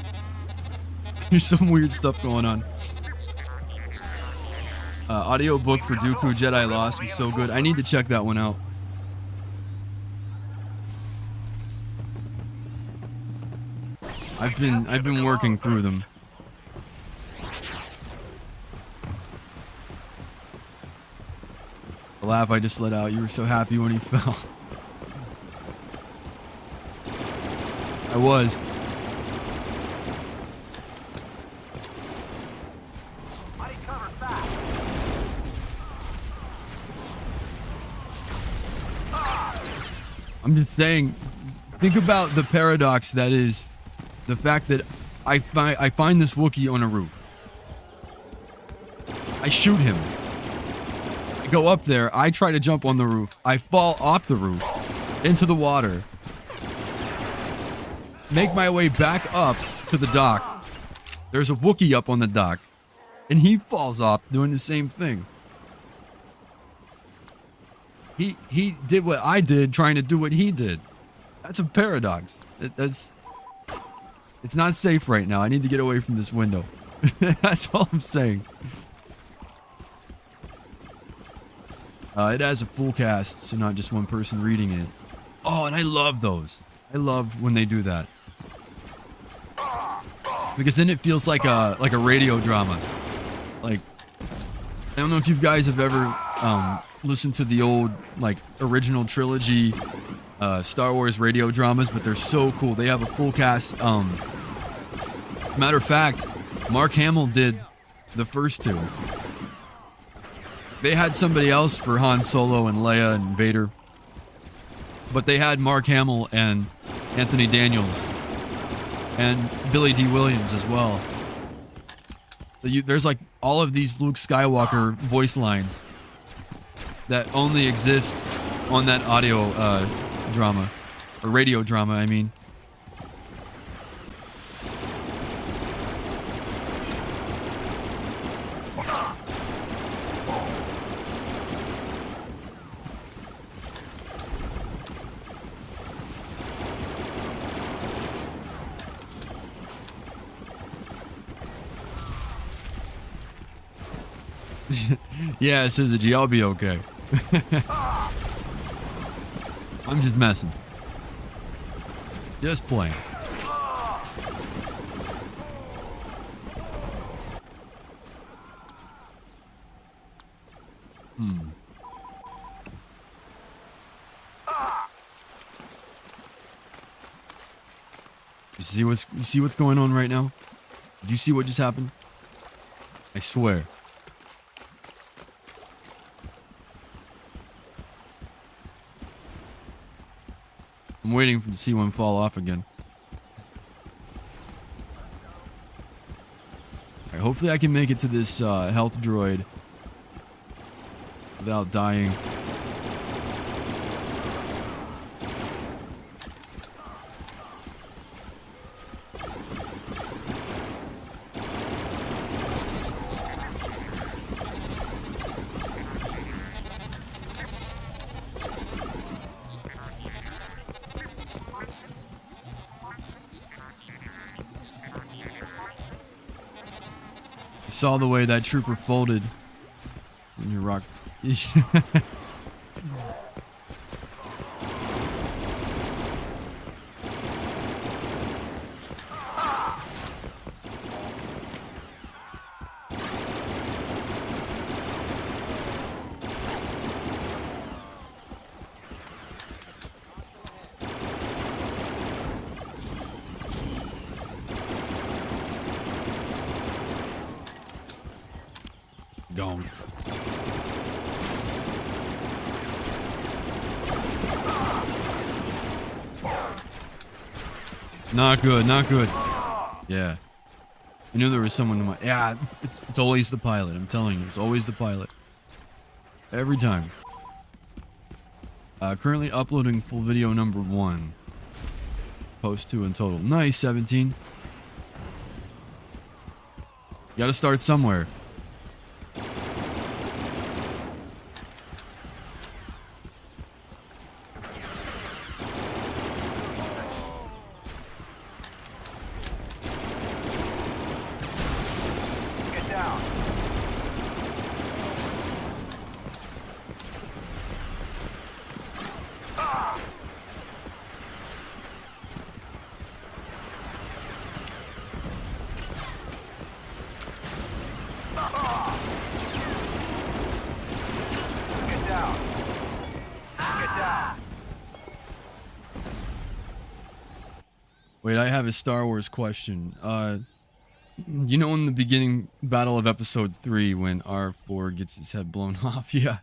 There's some weird stuff going on. Audiobook for Dooku Jedi Lost was so good. I need to check that one out. I've been working through them. The laugh I just let out. You were so happy when he fell. I was. I'm just saying, think about the paradox that is the fact that I find this Wookiee on a roof. I shoot him. I go up there. I try to jump on the roof. I fall off the roof into the water. Make my way back up to the dock. There's a Wookiee up on the dock. And he falls off doing the same thing. He did what I did, trying to do what he did. That's a paradox. It's not safe right now. I need to get away from this window. That's all I'm saying. It has a full cast, so not just one person reading it. Oh, and I love those. I love when they do that. Because then it feels like a radio drama. Like, I don't know if you guys have ever listened to the old, like, original trilogy Star Wars radio dramas, but they're so cool. They have a full cast. Matter of fact, Mark Hamill did the first two. They had somebody else for Han Solo and Leia and Vader, but they had Mark Hamill and Anthony Daniels and Billy D. Williams as well. So there's like all of these Luke Skywalker voice lines that only exist on that audio drama, or radio drama, I mean. Yeah, it says the G. I'll be okay. I'm just messing. Just playing. You see what's going on right now? Did you see what just happened? I swear. I'm waiting to see one fall off again. Alright, hopefully I can make it to this health droid without dying. saw the way that trooper folded in your rock. Gonk. Not good, not good. Yeah. I knew there was someone in my... Yeah, it's always the pilot. I'm telling you, it's always the pilot. Every time. Currently uploading full video number 1. Post 2 in total. Nice, 17. You gotta start somewhere. Wait, I have a Star Wars question. You know in the beginning battle of episode 3 when R4 gets his head blown off? Yeah.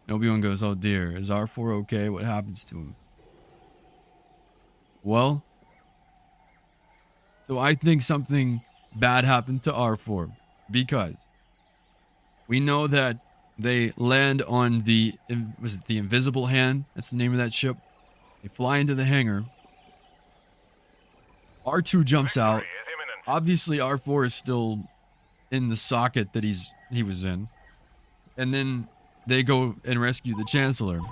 And Obi-Wan goes, oh dear, is R4 okay? What happens to him? Well, so I think something bad happened to R4 because we know that they land on the, was it the Invisible Hand? That's the name of that ship. They fly into the hangar. R2 jumps out. Obviously, R4 is still in the socket that he was in. And then they go and rescue the Chancellor.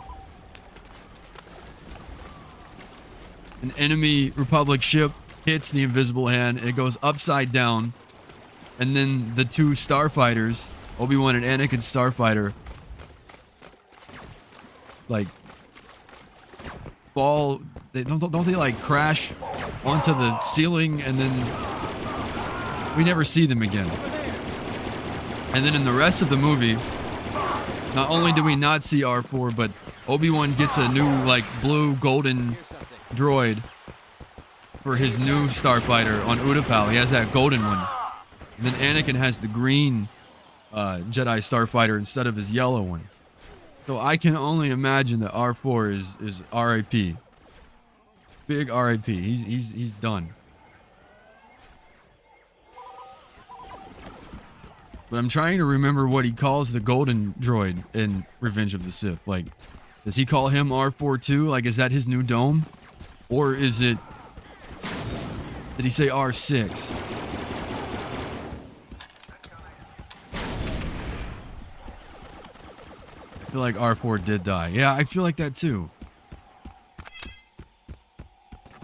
An enemy Republic ship hits the Invisible Hand. And it goes upside down. And then the two starfighters, Obi-Wan and Anakin's starfighter, like, fall. Don't they like crash onto the ceiling, and then we never see them again. And then in the rest of the movie, not only do we not see R4, but Obi-Wan gets a new like blue golden droid for his new starfighter on Utapau. He has that golden one. And then Anakin has the green Jedi starfighter instead of his yellow one. So I can only imagine that R4 is R.I.P. Big R.I.P. He's done. But I'm trying to remember what he calls the golden droid in Revenge of the Sith. Like, does he call him R4 too? Like, is that his new dome? Or is it... Did he say R6? I feel like R4 did die. Yeah, I feel like that too.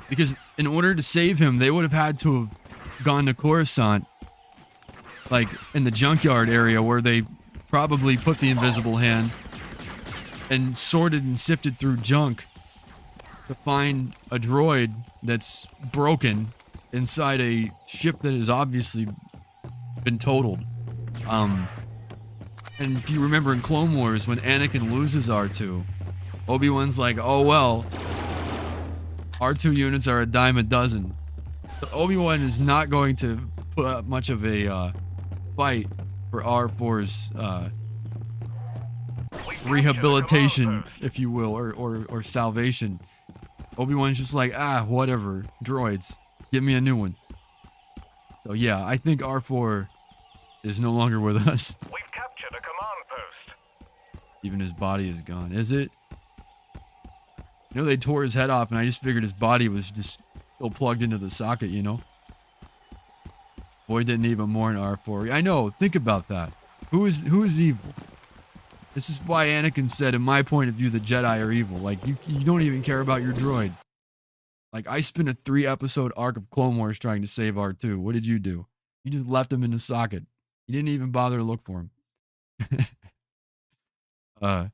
Because in order to save him, they would have had to have gone to Coruscant, like in the junkyard area where they probably put the Invisible Hand, and sorted and sifted through junk to find a droid that's broken inside a ship that has obviously been totaled. And if you remember in Clone Wars, when Anakin loses R2, Obi-Wan's like, oh well, R2 units are a dime a dozen. So Obi-Wan is not going to put up much of a fight for R4's rehabilitation, if you will, or salvation. Obi-Wan's just like, whatever, droids, give me a new one. So yeah, I think R4 is no longer with us. We've captured a command post. Even his body is gone. Is it? You know, they tore his head off, and I just figured his body was just still plugged into the socket, you know? Boy, didn't even mourn R4. I know, think about that. Who is evil? This is why Anakin said, in my point of view, the Jedi are evil. Like, you don't even care about your droid. Like, I spent a 3-episode arc of Clone Wars trying to save R2. What did you do? You just left him in the socket. You didn't even bother to look for him. uh,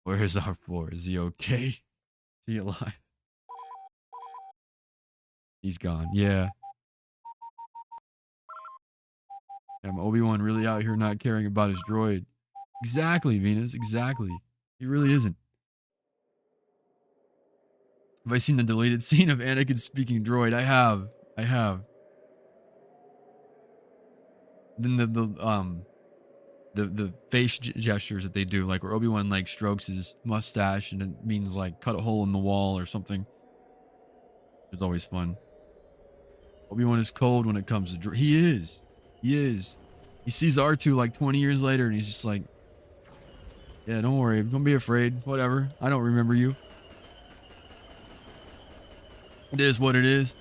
where's R4? Is he okay? Is he alive? He's gone. Yeah. Damn, Obi-Wan really out here not caring about his droid. Exactly, Venus. Exactly. He really isn't. Have I seen the deleted scene of Anakin speaking droid? I have. I have. Then the face gestures that they do, like where Obi-Wan like strokes his mustache and it means like cut a hole in the wall or something. It's always fun. Obi-Wan is cold when it comes to he is. He is. He sees R2 like 20 years later and he's just like, yeah, don't worry. Don't be afraid. Whatever. I don't remember you. It is what it is.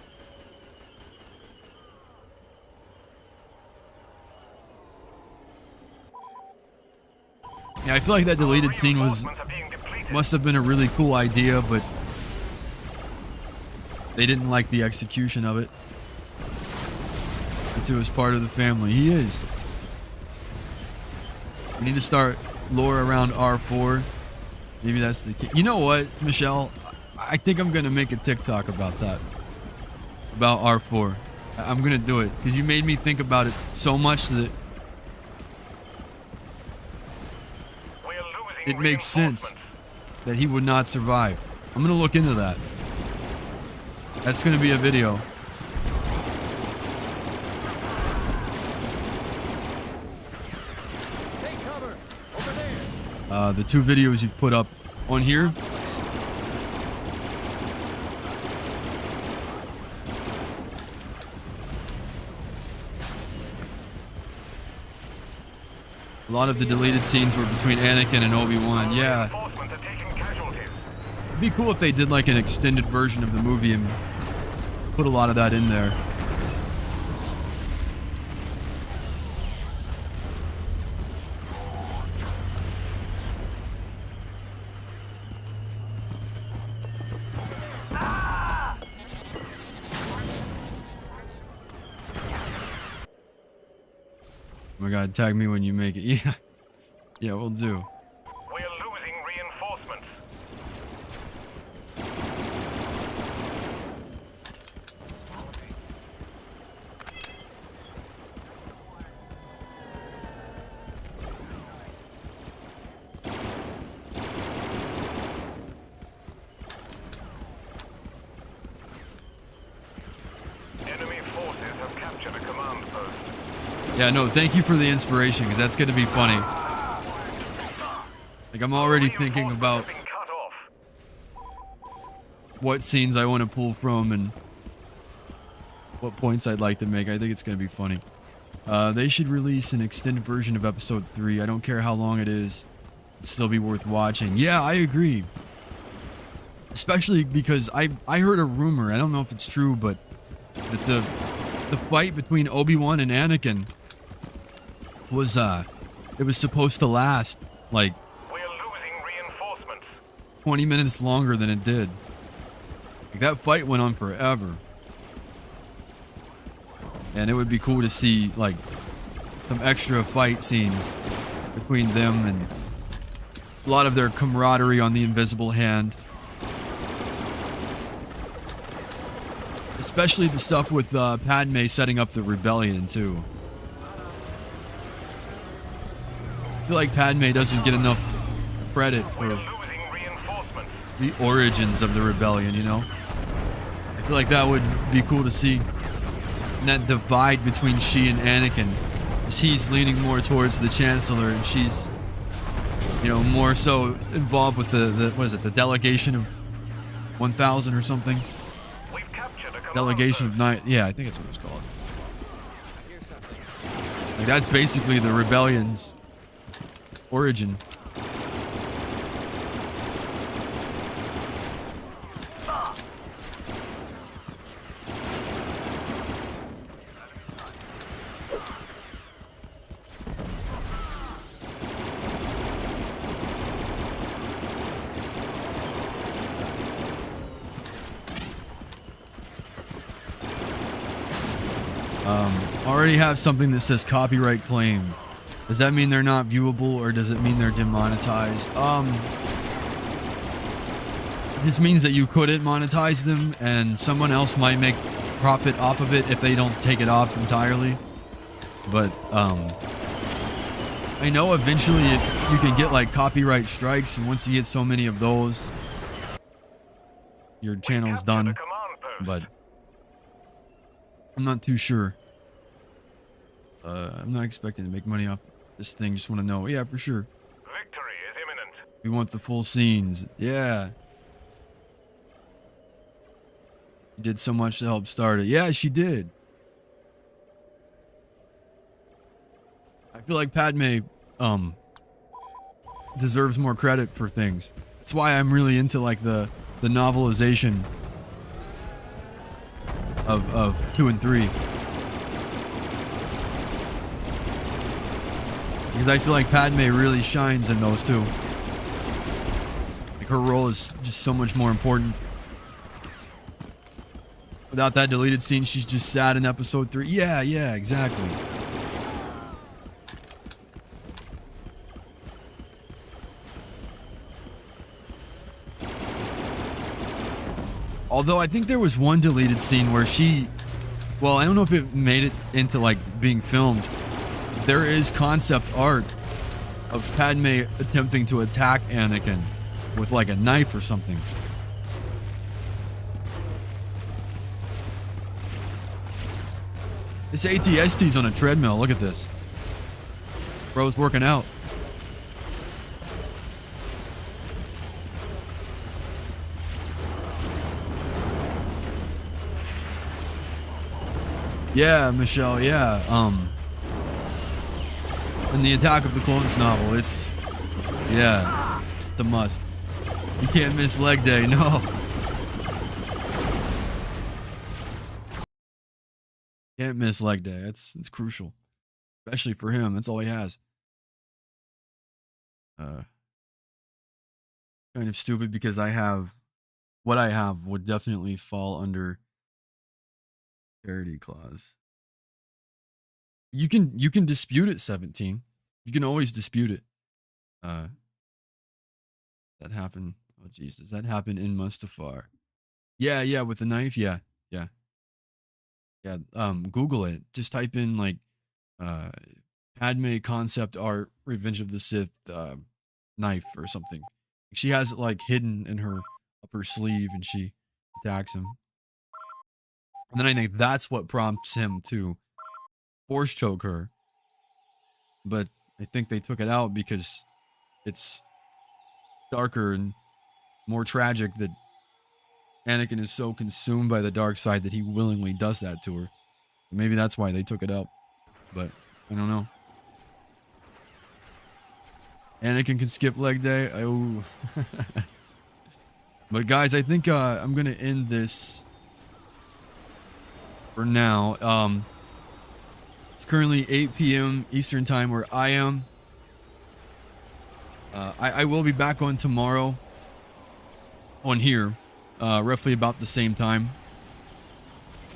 Yeah, I feel like that deleted scene must have been a really cool idea, but they didn't like the execution of it. R2 is part of the family. He is. We need to start lore around R4. Maybe that's the key. You know what, Michelle? I think I'm going to make a TikTok about that. About R4. I'm going to do it because you made me think about it so much that it makes sense that he would not survive. I'm going to look into that. That's going to be a video. Take cover. Over there. The 2 videos you've put up on here. A lot of the deleted scenes were between Anakin and Obi-Wan. Yeah. It'd be cool if they did like an extended version of the movie and put a lot of that in there. Oh my god, tag me when you make it. Yeah. Yeah, we'll do. We're losing reinforcements. Enemy forces have captured a command post. Yeah, no, thank you for the inspiration, because that's going to be funny. Like, I'm already thinking about what scenes I want to pull from and what points I'd like to make. I think it's going to be funny. They should release an extended version of episode 3. I don't care how long it is. It'd still be worth watching. Yeah, I agree. Especially because I heard a rumor, I don't know if it's true, but that the fight between Obi-Wan and Anakin was it was supposed to last like 20 minutes longer than it did. Like, that fight went on forever. And it would be cool to see like some extra fight scenes between them and a lot of their camaraderie on the invisible hand. Especially the stuff with Padme setting up the rebellion too. I feel like Padme doesn't get enough credit for the origins of the rebellion, you know? I feel like that would be cool to see. And that divide between she and Anakin, as he's leaning more towards the Chancellor and she's, you know, more so involved with the what is it, the delegation of 1,000 or something? Delegation of 9, yeah, I think that's what it's called. Like, that's basically the rebellion's origin. already have something that says copyright claim. Does that mean they're not viewable, or does it mean they're demonetized? It just means that you couldn't monetize them, and someone else might make profit off of it if they don't take it off entirely. But I know eventually you can get like copyright strikes, and once you get so many of those, your channel's done. But I'm not too sure. I'm not expecting to make money off this thing. Just want to know. Yeah, for sure. Victory is imminent. We want the full scenes. Yeah. She did so much to help start it. Yeah, she did. I feel like Padme deserves more credit for things. That's why I'm really into like the novelization of 2 and 3. Because I feel like Padme really shines in those two. Like her role is just so much more important. Without that deleted scene, she's just sad in episode 3. Yeah, exactly. Although I think there was one deleted scene where she, well, I don't know if it made it into like being filmed. There is concept art of Padme attempting to attack Anakin with like a knife or something. This ATST's on a treadmill. Look at this. Bro's working out. Yeah, Michelle, yeah. In the Attack of the Clones novel, it's a must. You can't miss leg day, no. Can't miss leg day. It's crucial, especially for him. That's all he has. Kind of stupid because what I have would definitely fall under parity clause. You can dispute it, 17. You can always dispute it. That happened. Oh jeez, does that happen in Mustafar? Yeah, with the knife. Yeah. Google it. Just type in like Padme concept art Revenge of the Sith knife or something. She has it like hidden in her upper sleeve, and she attacks him. And then I think that's what prompts him to force choke her. But I think they took it out because it's darker and more tragic that Anakin is so consumed by the dark side that he willingly does that to her. Maybe that's why they took it out. But I don't know. Anakin can skip leg day. Oh. But guys, I think I'm going to end this for now. It's currently 8 p.m. Eastern time where I am. I will be back on tomorrow on here, roughly about the same time.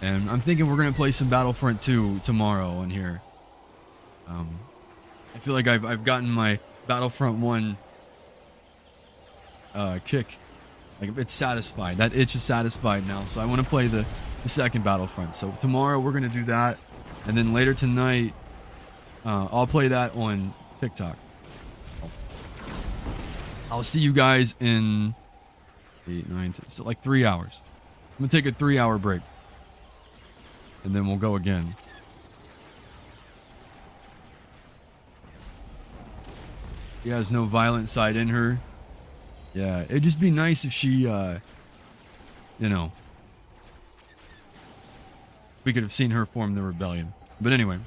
And I'm thinking we're going to play some Battlefront 2 tomorrow on here. I feel like I've gotten my Battlefront 1 kick. Like, it's satisfied. That itch is satisfied now. So I want to play the second Battlefront. So tomorrow we're going to do that. And then later tonight, I'll play that on TikTok. I'll see you guys in 8, 9, 10, so like 3 hours. I'm going to take a 3-hour break. And then we'll go again. She has no violent side in her. Yeah, it'd just be nice if she, we could have seen her form the rebellion. But anyway.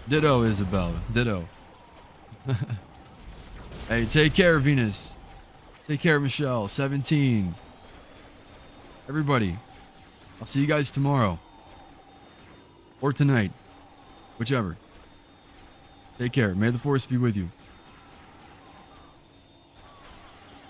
Ditto, Isabella. Ditto. Hey, take care, Venus. Take care, Michelle. 17. Everybody. I'll see you guys tomorrow. Or tonight. Whichever. Take care. May the Force be with you.